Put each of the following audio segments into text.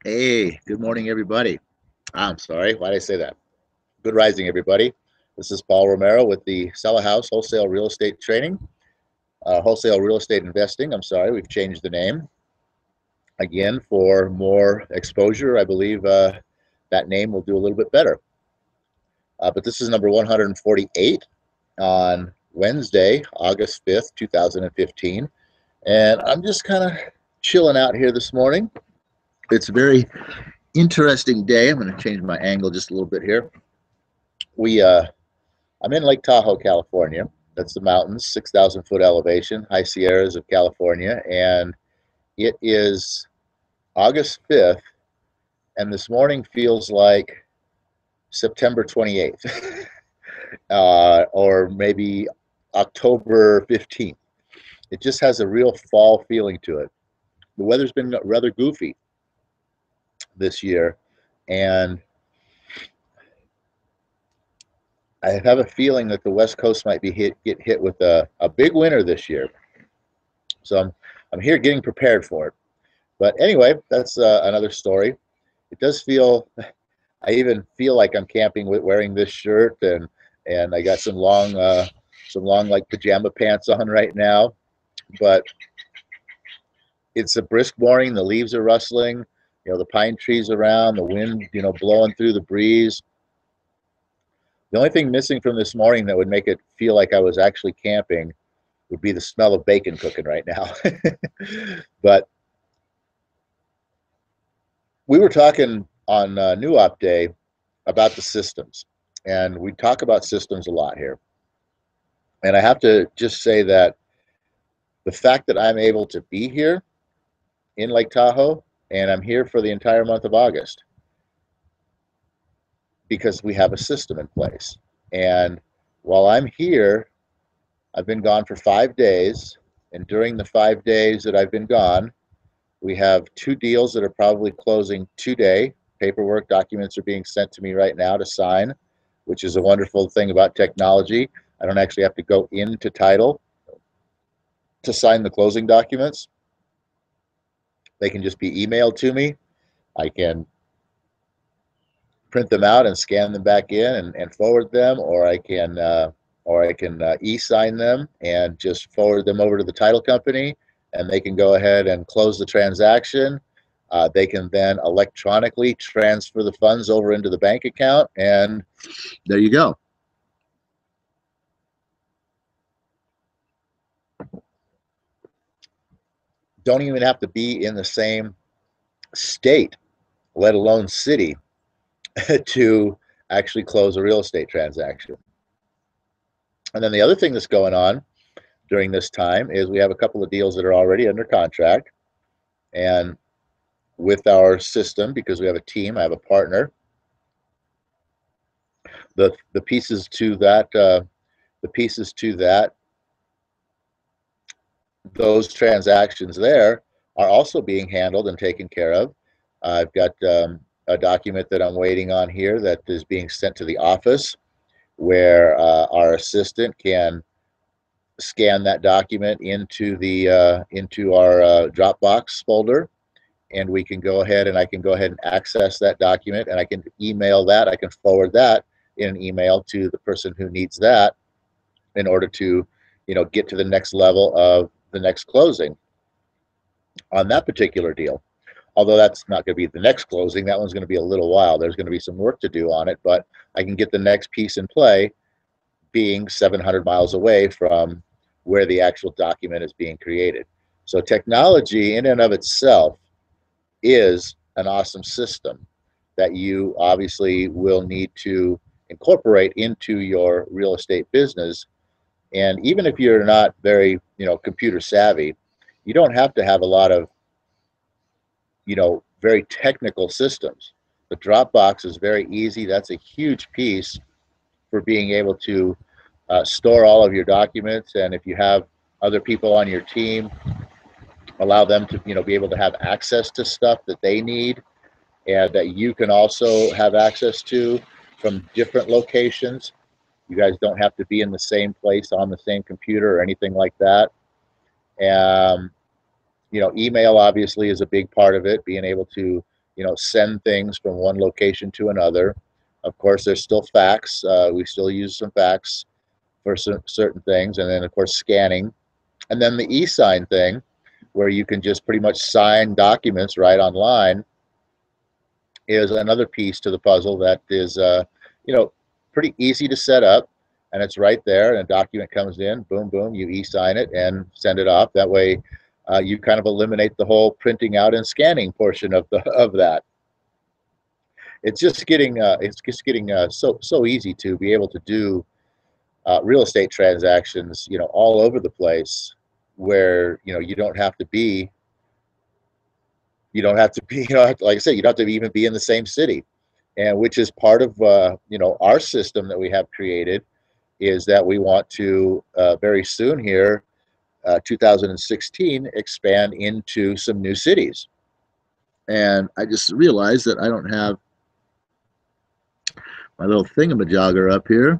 Hey, good morning, everybody. I'm sorry, why did I say that? Good rising, everybody. This is Paul Romero with the Sell a House Wholesale Real Estate Training, Wholesale Real Estate Investing. I'm sorry, we've changed the name again for more exposure. I believe that name will do a little bit better. But this is number 148 on Wednesday, August 5th, 2015. And I'm just kind of chilling out here this morning. It's a very interesting day. I'm going to change my angle just a little bit here. I'm in Lake Tahoe, California. That's the mountains, 6,000 foot elevation, high Sierras of California, and it is August 5th, and this morning feels like September 28th, or maybe October 15th. It just has a real fall feeling to it. The weather's been rather goofy this year, and I have a feeling that the West Coast might be get hit with a big winter this year. So I'm here getting prepared for it. But anyway, that's another story. It does feel, I even feel like I'm camping with wearing this shirt, and I got some long like pajama pants on right now. But it's a brisk morning. The leaves are rustling. The pine trees around, the wind, blowing through the breeze. The only thing missing from this morning that would make it feel like I was actually camping would be the smell of bacon cooking right now. But we were talking on New Op Day about the systems, and we talk about systems a lot here. And I have to just say that the fact that I'm able to be here in Lake Tahoe, and I'm here for the entire month of August, because we have a system in place. And while I'm here, I've been gone for 5 days, and during the 5 days that I've been gone, we have 2 deals that are probably closing today. Paperwork documents are being sent to me right now to sign, which is a wonderful thing about technology. I don't actually have to go into title to sign the closing documents. They can just be emailed to me. I can print them out and scan them back in and forward them, or I can e-sign them and just forward them over to the title company, and they can go ahead and close the transaction. They can then electronically transfer the funds over into the bank account, and there you go. Don't even have to be in the same state, let alone city, to actually close a real estate transaction. And then the other thing that's going on during this time is we have a couple of deals that are already under contract, and with our system, because we have a team, I have a partner, the pieces to that those transactions there are also being handled and taken care of. I've got a document that I'm waiting on here that is being sent to the office, where our assistant can scan that document into our Dropbox folder, and we can go ahead and I can go ahead and access that document, and I can email that. I can forward that in an email to the person who needs that in order to, get to the next level of the next closing on that particular deal. Although that's not going to be the next closing, that one's going to be a little while. There's going to be some work to do on it, but I can get the next piece in play, being 700 miles away from where the actual document is being created. So technology in and of itself is an awesome system that you obviously will need to incorporate into your real estate business. And even if you're not very, computer savvy, you don't have to have a lot of, very technical systems. The Dropbox is very easy. That's a huge piece for being able to store all of your documents. And if you have other people on your team, allow them to, be able to have access to stuff that they need and that you can also have access to from different locations. You guys don't have to be in the same place on the same computer or anything like that. Email obviously is a big part of it, being able to send things from one location to another. Of course, there's still fax. We still use some fax for certain things, and then of course scanning, and then the e-sign thing, where you can just pretty much sign documents right online, is another piece to the puzzle that is, pretty easy to set up, and it's right there. And a document comes in, boom, boom, you e-sign it and send it off. That way, you kind of eliminate the whole printing out and scanning portion of that. It's just getting so easy to be able to do real estate transactions, all over the place, where you don't have to be, like I said, you don't have to even be in the same city, and which is part of our system that we have created, is that we want to very soon here, 2016, expand into some new cities. And I just realized that I don't have my little thingamajogger up here.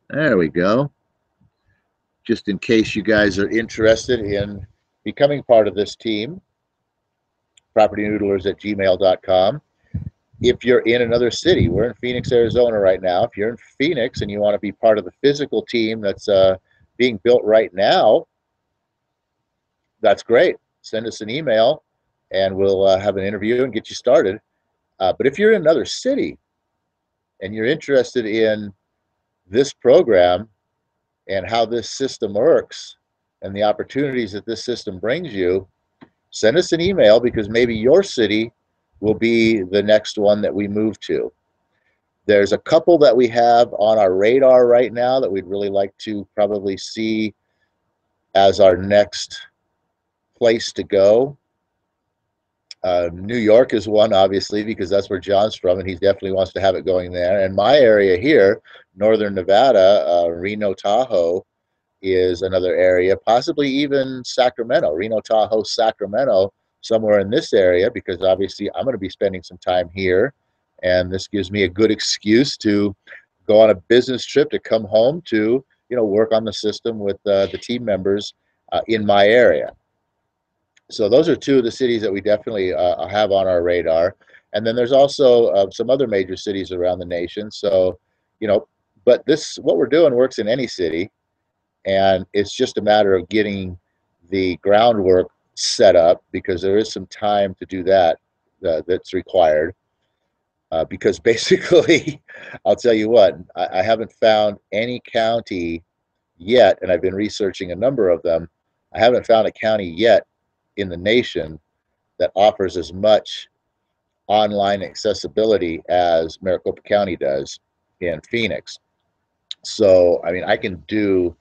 There we go. Just in case you guys are interested in becoming part of this team, PropertyNoodlers@gmail.com. If you're in another city, we're in Phoenix, Arizona right now. If you're in Phoenix and you want to be part of the physical team that's being built right now, that's great. Send us an email and we'll have an interview and get you started. But if you're in another city and you're interested in this program and how this system works and the opportunities that this system brings you, send us an email, because maybe your city will be the next one that we move to. There's a couple that we have on our radar right now that we'd really like to probably see as our next place to go. New York is one, obviously, because that's where John's from, and he definitely wants to have it going there. And my area here, Northern Nevada, Reno, Tahoe, is another area, possibly even Sacramento, Reno, Tahoe, Sacramento, somewhere in this area, because obviously I'm going to be spending some time here, and this gives me a good excuse to go on a business trip to come home to, work on the system with the team members in my area. So those are two of the cities that we definitely have on our radar. And then there's also some other major cities around the nation. So, but what we're doing works in any city, and it's just a matter of getting the groundwork set up, because there is some time to do that that's required. Because basically, I'll tell you what, I haven't found any county yet, and I've been researching a number of them. I haven't found a county yet in the nation that offers as much online accessibility as Maricopa County does in Phoenix. So, I mean, I can do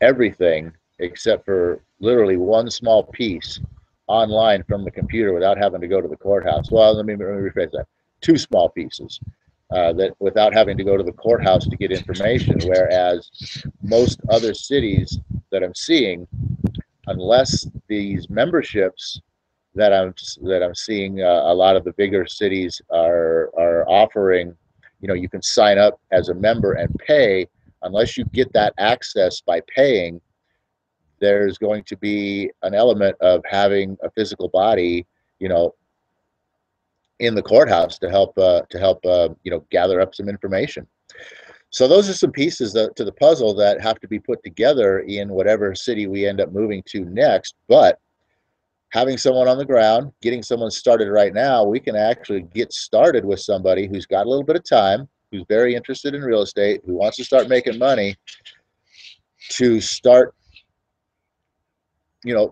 everything except for literally one small piece online from the computer without having to go to the courthouse. Well, let me rephrase that. Two small pieces that without having to go to the courthouse to get information, whereas most other cities that I'm seeing, unless these memberships that I'm seeing, a lot of the bigger cities are offering, you can sign up as a member and pay. Unless you get that access by paying, there's going to be an element of having a physical body, in the courthouse to help gather up some information. So those are some pieces to the puzzle that have to be put together in whatever city we end up moving to next. But having someone on the ground, getting someone started right now, we can actually get started with somebody who's got a little bit of time, who's very interested in real estate, who wants to start making money, to start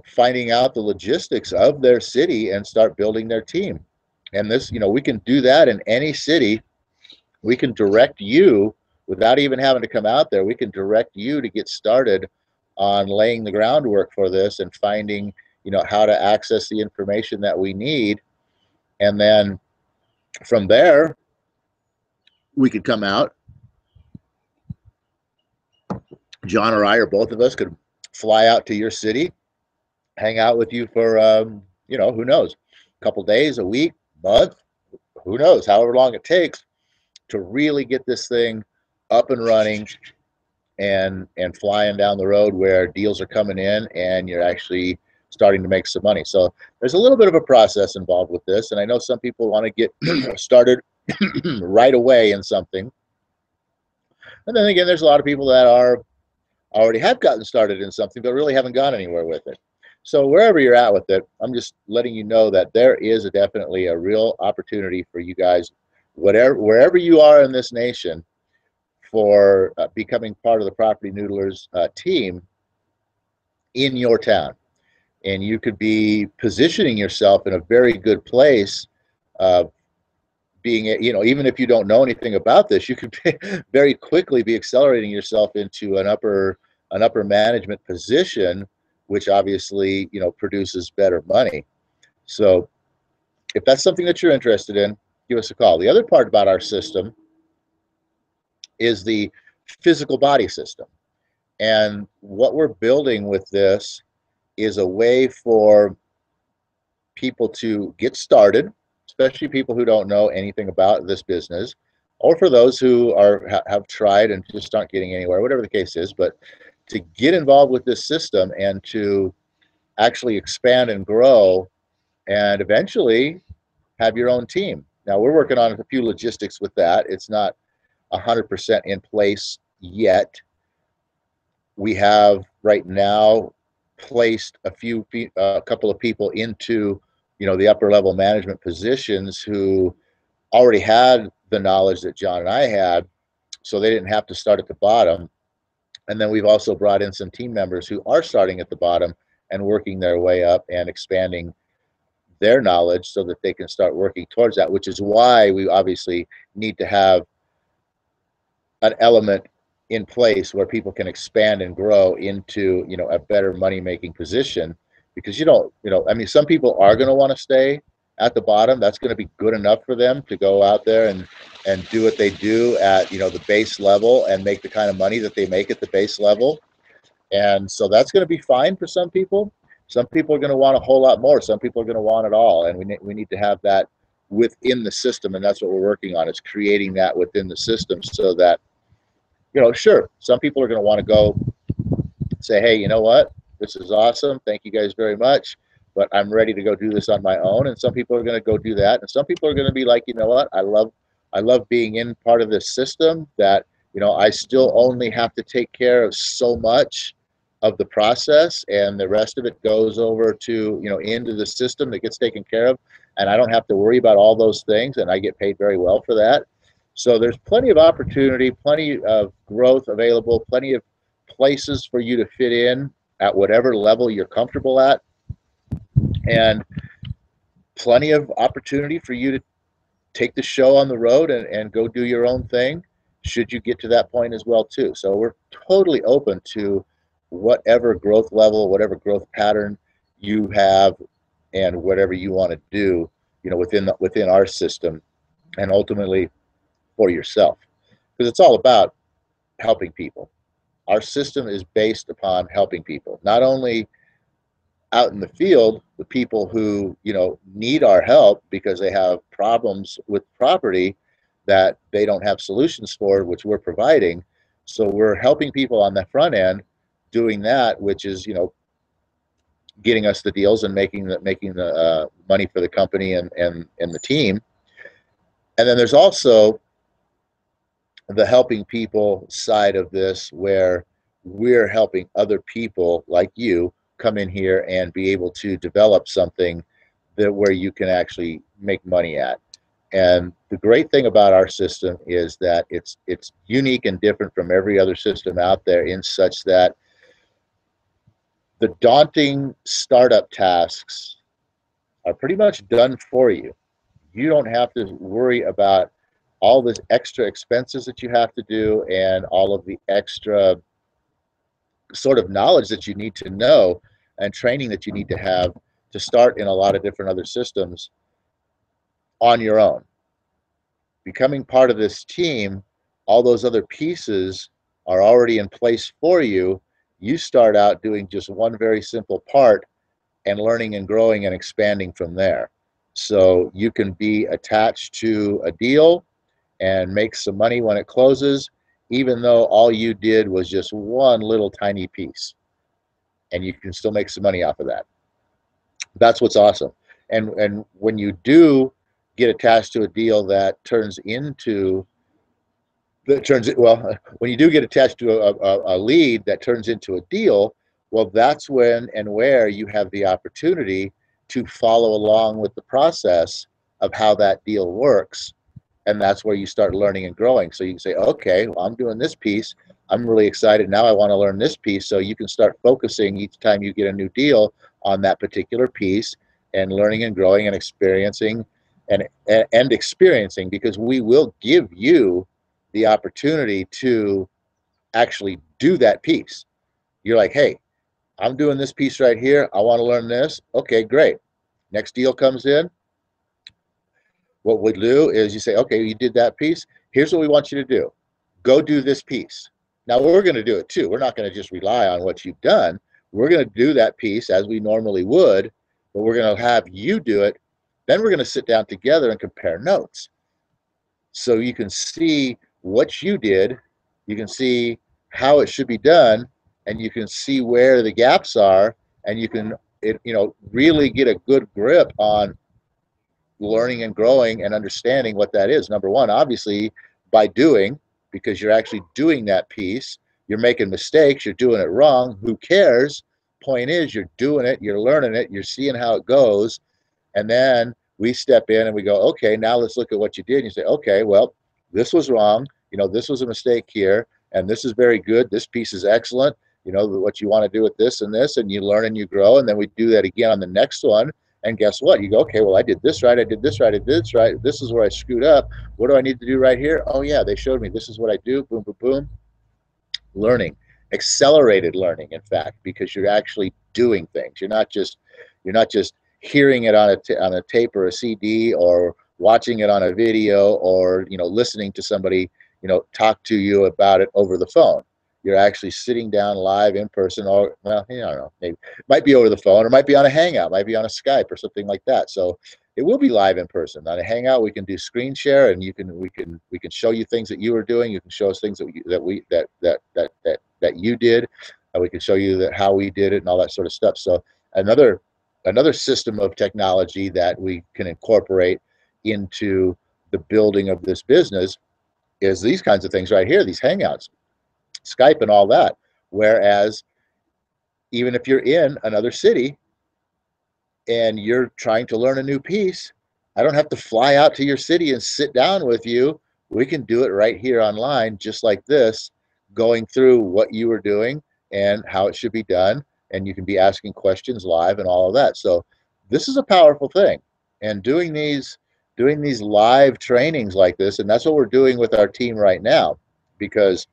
finding out the logistics of their city and start building their team. And this, we can do that in any city. We can direct you without even having to come out there. We can direct you to get started on laying the groundwork for this and finding, how to access the information that we need. And then from there, we could come out. John or I, or both of us, could fly out to your city, hang out with you for, who knows, a couple days, a week, month, who knows, however long it takes to really get this thing up and running and flying down the road, where deals are coming in and you're actually starting to make some money. So there's a little bit of a process involved with this, and I know some people want to get started right away in something. And then again, there's a lot of people that already have gotten started in something, but really haven't gone anywhere with it. So wherever you're at with it, I'm just letting you know that there is definitely a real opportunity for you guys, wherever you are in this nation, for becoming part of the Property Noodlers team in your town. And you could be positioning yourself in a very good place, being, even if you don't know anything about this, you could very quickly be accelerating yourself into an upper management position, which obviously, produces better money. So if that's something that you're interested in, give us a call. The other part about our system is the physical body system. And what we're building with this is a way for people to get started, especially people who don't know anything about this business, or for those who have tried and just aren't getting anywhere, whatever the case is, but to get involved with this system and to actually expand and grow and eventually have your own team. Now, we're working on a few logistics with that. It's not 100% in place yet. We have right now placed a couple of people into, the upper level management positions who already had the knowledge that John and I had, so they didn't have to start at the bottom. And then we've also brought in some team members who are starting at the bottom and working their way up and expanding their knowledge so that they can start working towards that, which is why we obviously need to have an element in place where people can expand and grow into, a better money making position. Because some people are going to want to stay at the bottom. That's going to be good enough for them to go out there and do what they do at, the base level and make the kind of money that they make at the base level. And so that's going to be fine for some people. Some people are going to want a whole lot more. Some people are going to want it all. And we need to have that within the system. And that's what we're working on, is creating that within the system so that, sure, some people are going to want to go say, hey, you know what? This is awesome. Thank you guys very much. But I'm ready to go do this on my own. And some people are going to go do that. And some people are going to be like, you know what? I love being in part of this system that, I still only have to take care of so much of the process, and the rest of it goes over to, into the system that gets taken care of. And I don't have to worry about all those things. And I get paid very well for that. So there's plenty of opportunity, plenty of growth available, plenty of places for you to fit in at whatever level you're comfortable at, and plenty of opportunity for you to take the show on the road and go do your own thing, should you get to that point as well too. So we're totally open to whatever growth level, whatever growth pattern you have, and whatever you want to do, within our system, and ultimately for yourself, because it's all about helping people. Our system is based upon helping people, not only out in the field, the people who, need our help because they have problems with property that they don't have solutions for, which we're providing. So we're helping people on the front end doing that, which is, getting us the deals and making the money for the company and the team. And then there's also the helping people side of this, where we're helping other people like you come in here and be able to develop something that where you can actually make money at. And the great thing about our system is that it's unique and different from every other system out there, in such that the daunting startup tasks are pretty much done for you. You don't have to worry about all the extra expenses that you have to do and all of the extra sort of knowledge that you need to know and training that you need to have to start in a lot of different other systems on your own. Becoming part of this team, all those other pieces are already in place for you. You start out doing just one very simple part and learning and growing and expanding from there. So you can be attached to a deal and make some money when it closes, even though all you did was just one little tiny piece, and you can still make some money off of that. That's what's awesome. And when you do get attached to a deal that turns into well, when you do get attached to a lead that turns into a deal, well, that's when and where you have the opportunity to follow along with the process of how that deal works, and that's where you start learning and growing. So you can say, okay, well, I'm doing this piece, I'm really excited, now I want to learn this piece. So you can start focusing each time you get a new deal on that particular piece, and learning and growing and experiencing and experiencing, because we will give you the opportunity to actually do that piece. You're like, hey, I'm doing this piece right here, I want to learn this. Okay, great. Next deal comes in, what we do is you say, okay, you did that piece. Here's what we want you to do. Go do this piece. Now we're going to do it too. We're not going to just rely on what you've done. We're going to do that piece as we normally would, but we're going to have you do it. Then we're going to sit down together and compare notes. So you can see what you did, you can see how it should be done, and you can see where the gaps are, and you can really get a good grip on learning and growing and understanding what that is. Number one, obviously, by doing, because you're actually doing that piece. You're making mistakes, you're doing it wrong. Who cares? Point is, you're doing it, you're learning it, you're seeing how it goes. And then we step in and we go, okay, now let's look at what you did. And you say, okay, well, this was wrong. This was a mistake here. And this is very good. This piece is excellent. What you want to do with this, and you learn and you grow. And then we do that again on the next one. And guess what? You go, okay, well, I did this right. I did this right. I did this right. This is where I screwed up. What do I need to do right here? Oh, yeah, they showed me. This is what I do. Boom, boom, boom. Learning, accelerated learning, in fact, because you're actually doing things. You're not just hearing it on a tape or a CD, or watching it on a video, or listening to somebody talk to you about it over the phone. You're actually sitting down live in person, or, well, I don't know, maybe it might be over the phone, or it might be on a Hangout, might be on a Skype or something like that. So it will be live in person. On a Hangout, we can do screen share, and we can show you things that you are doing. You can show us things that you did, and we can show you that how we did it and all that sort of stuff. So another system of technology that we can incorporate into the building of this business is these kinds of things right here, these Hangouts, Skype, and all that. Whereas even if you're in another city and you're trying to learn a new piece, I don't have to fly out to your city and sit down with you. We can do it right here online, just like this, going through what you were doing and how it should be done. And you can be asking questions live and all of that. So this is a powerful thing. And doing these live trainings like this, and that's what we're doing with our team right now, because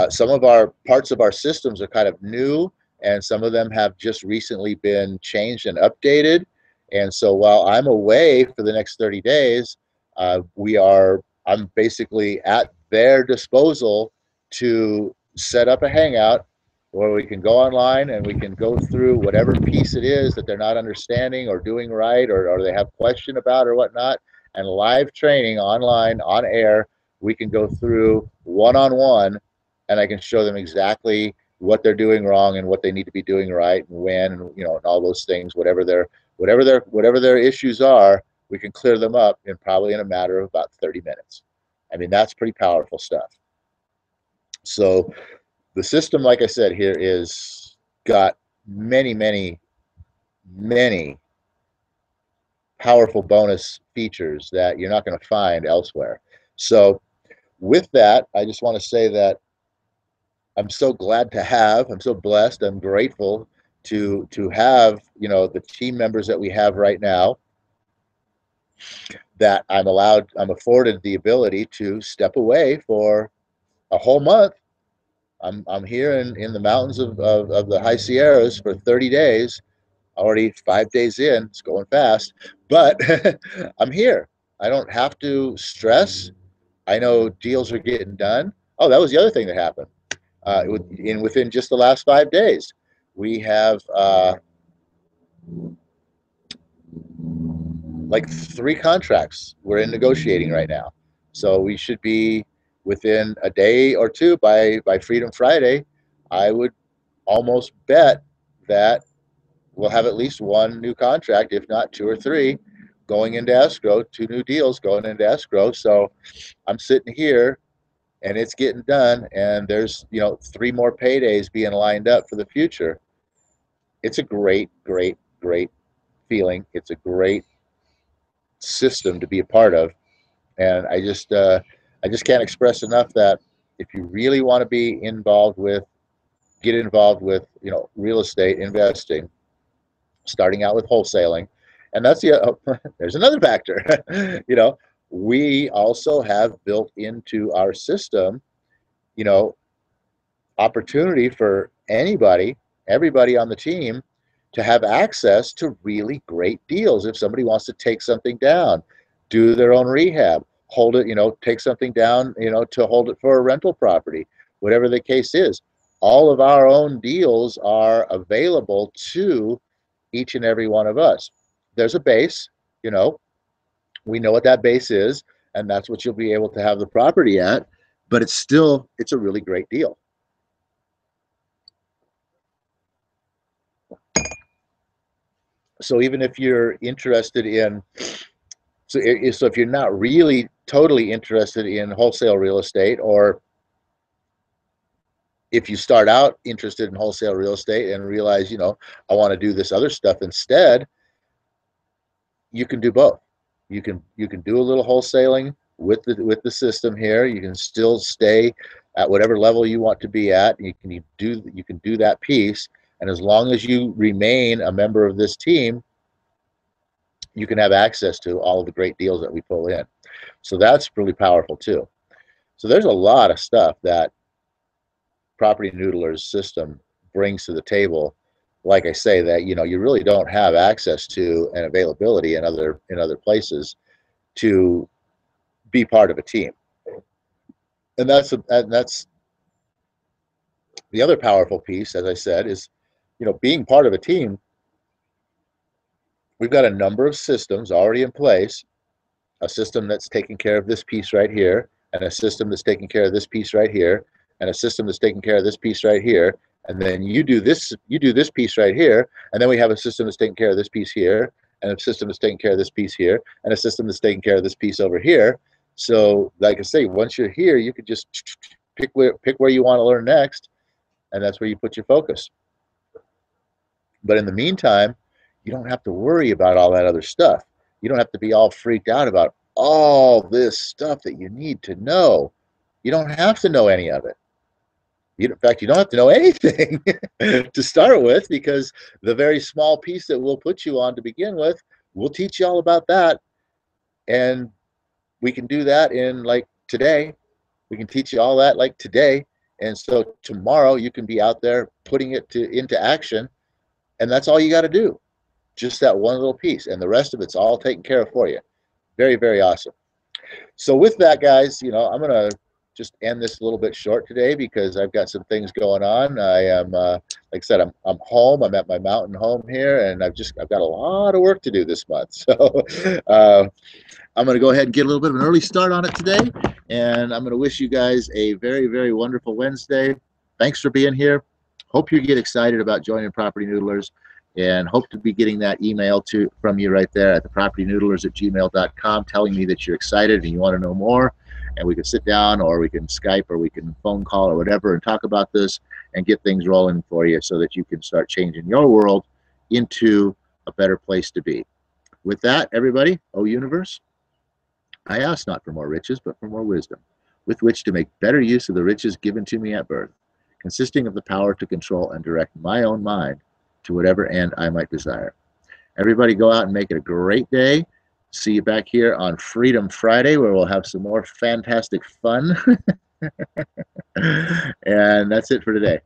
some of our parts of our systems are kind of new, and some of them have just recently been changed and updated. And so while I'm away for the next 30 days, I'm basically at their disposal to set up a Hangout where we can go online and we can go through whatever piece it is that they're not understanding or doing right, or they have question about or whatnot. And live training online, on air, we can go through one-on-one, and I can show them exactly what they're doing wrong and what they need to be doing right, and when, and and all those things. Whatever their issues are, we can clear them up in a matter of about 30 minutes. I mean, that's pretty powerful stuff. So the system, like I said, here is got many, many, many powerful bonus features that you're not going to find elsewhere. So with that, I just want to say that I'm so I'm so blessed, I'm grateful to have, the team members that we have right now, that I'm afforded the ability to step away for a whole month. I'm here in the mountains of the high Sierras for 30 days, already 5 days in. It's going fast, but I'm here. I don't have to stress. I know deals are getting done. Oh, that was the other thing that happened. Within just the last 5 days, we have like 3 contracts we're in negotiating right now. So we should be within a day or two, by Freedom Friday. I would almost bet that we'll have at least one new contract, if not two or three, going into escrow, two new deals going into escrow. So I'm sitting here and it's getting done, and there's, you know, three more paydays being lined up for the future. It's a great, great, great feeling. It's a great system to be a part of. And I just can't express enough that if you really want to be involved with, get involved with, you know, real estate investing, starting out with wholesaling. And that's there's another factor. You know, we also have built into our system, you know, opportunity for everybody on the team to have access to really great deals. If somebody wants to take something down, do their own rehab, hold it, you know, take something down, you know, to hold it for a rental property, whatever the case is, all of our own deals are available to each and every one of us. There's a base, you know, we know what that base is, and that's what you'll be able to have the property at, but it's a really great deal. So even if you're interested in, so if you're not really totally interested in wholesale real estate, or if you start out interested in wholesale real estate and realize, you know, I want to do this other stuff instead, you can do both. You can do a little wholesaling with the system here. You can still stay at whatever level you want to be at. You can do that piece, and as long as you remain a member of this team, you can have access to all of the great deals that we pull in. So that's really powerful too. So there's a lot of stuff that PropertyNoodlers system brings to the table. Like I say, that, you know, you really don't have access to and availability in other places to be part of a team. And that's the other powerful piece, as I said, is, you know, being part of a team. We've got a number of systems already in place, a system that's taking care of this piece right here, and a system that's taking care of this piece right here, and a system that's taking care of this piece right here, and then you do this piece right here, and then we have a system that's taking care of this piece here, and a system that's taking care of this piece here, and a system that's taking care of this piece over here. So like I say, once you're here, you could just pick where you want to learn next, and that's where you put your focus. But in the meantime, you don't have to worry about all that other stuff. You don't have to be all freaked out about all this stuff that you need to know. You don't have to know any of it. In fact, you don't have to know anything to start with, because the very small piece that we'll put you on to begin with, we'll teach you all about that. And we can do that in like today. We can teach you all that like today. And so tomorrow you can be out there putting it into action. And that's all you got to do. Just that one little piece. And the rest of it's all taken care of for you. Very, very awesome. So with that, guys, you know, I'm going to just end this a little bit short today because I've got some things going on. I am, like I said, I'm home. I'm at my mountain home here, and I've got a lot of work to do this month. So I'm going to go ahead and get a little bit of an early start on it today, and I'm going to wish you guys a very, very wonderful Wednesday. Thanks for being here. Hope you get excited about joining PropertyNoodlers, and hope to be getting that email from you right there at the PropertyNoodlers@gmail.com telling me that you're excited and you want to know more, and we can sit down, or we can Skype, or we can phone call, or whatever, and talk about this and get things rolling for you so that you can start changing your world into a better place to be. With that, everybody, O universe, I ask not for more riches, but for more wisdom, with which to make better use of the riches given to me at birth, consisting of the power to control and direct my own mind to whatever end I might desire. Everybody go out and make it a great day. See you back here on Freedom Friday, where we'll have some more fantastic fun. And that's it for today.